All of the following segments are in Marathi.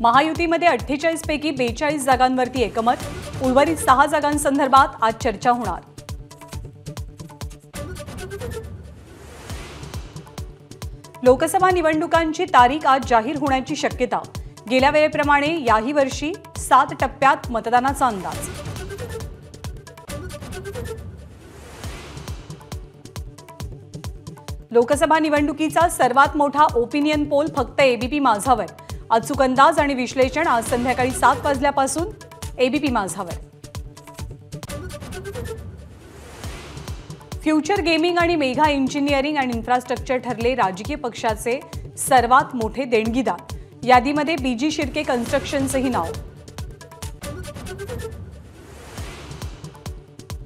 महायुतीमध्ये 48 पैकी 42 जागांवरती एकमत, उर्वरित 6 जागांसंदर्भात आज चर्चा होणार। लोकसभा निवडणुकांची तारीख आज जाहीर होण्याची शक्यता। गेल्या वेळेप्रमाणे याही वर्षी 7 टप्प्यात मतदानाचा अंदाज। लोकसभा निवडणुकीचा सर्वात मोठा ओपिनियन पोल फक्त एबीपी माझावर। अचूक अंदाज आणि विश्लेषण आज संध्याकाळी 7 वाजल्यापासून एबीपी माझावर। फ्युचर गेमिंग आणि मेगा इंजिनिअरिंग आणि इन्फ्रास्ट्रक्चर ठरले राजकीय पक्षाचे सर्वात मोठे देणगीदार। यादीमध्ये बीजी शिर्के कन्स्ट्रक्शनचेही नाव।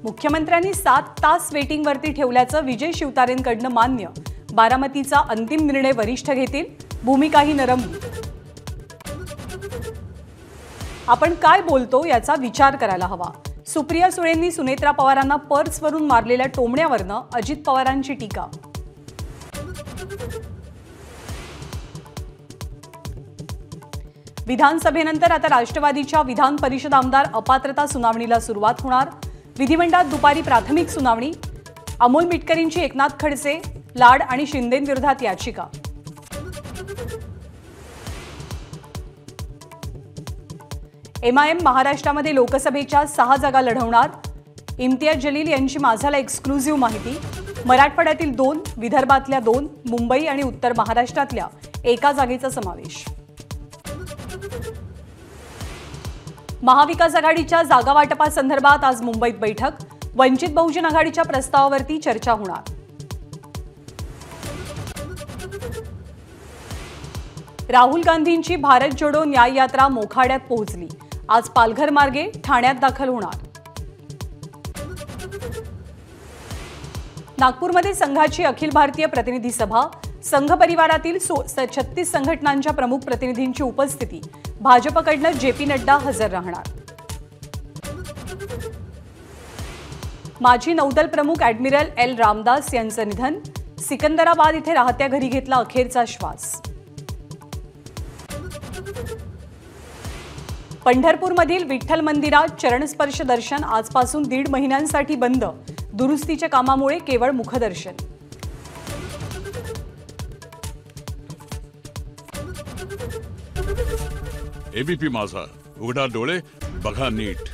मुख्यमंत्र्यांनी 7 तास वेटिंगवरती ठेवल्याचं विजय शिवतारेंकडनं मान्य। बारामतीचा अंतिम निर्णय वरिष्ठ घेतील, भूमिकाही नरमली। आपण काय बोलतो याचा विचार करायला हवा। सुप्रिया सुळेंनी सुनेत्रा पवारांना पर्सवरून मारलेल्या टोमण्यावरनं अजित पवारांची टीका। विधानसभेनंतर आता राष्ट्रवादीच्या विधान परिषद आमदार अपात्रता सुनावणीला सुरुवात होणार। विधिमंडळात दुपारी प्राथमिक सुनावणी। अमोल मिटकरींची एकनाथ खडसे, लाड आणि शिंदेंविरोधात याचिका। एमआयएम महाराष्ट्रामध्ये लोकसभेच्या 6 जागा लढवणार। इम्तियाज जलील यांची माझाला एक्सक्लुझिव्ह माहिती। मराठवाड्यातील 2, विदर्भातल्या 2, मुंबई आणि उत्तर महाराष्ट्रातल्या 1 जागेचा समावेश। महाविकास आघाडीच्या जागा वाटपासंदर्भात आज मुंबईत बैठक। वंचित बहुजन आघाडीच्या प्रस्तावावरती चर्चा होणार। राहुल गांधींची भारत जोडो न्याय यात्रा मोखाड्यात पोहोचली। आज पालघर मार्गे ठाण्यात दाखल होणार। नागपूरमध्ये संघाची अखिल भारतीय प्रतिनिधी सभा। संघ परिवारातील 36 संघटनांच्या प्रमुख प्रतिनिधींची उपस्थिती। भाजपकडनं जेपी नड्डा हजर राहणार। माजी नौदल प्रमुख ॲडमिरल एल रामदास यांचं निधन। सिकंदराबाद इथे राहत्या घरी घेतला अखेरचा श्वास। पंढरपूरमधील विठ्ठल मंदिरात चरणस्पर्श दर्शन आजपासून 1.5 महिन्यांसाठी बंद। दुरुस्तीच्या कामामुळे केवळ मुखदर्शन। एबीपी माझा, उघडा डोळे बघा नीट।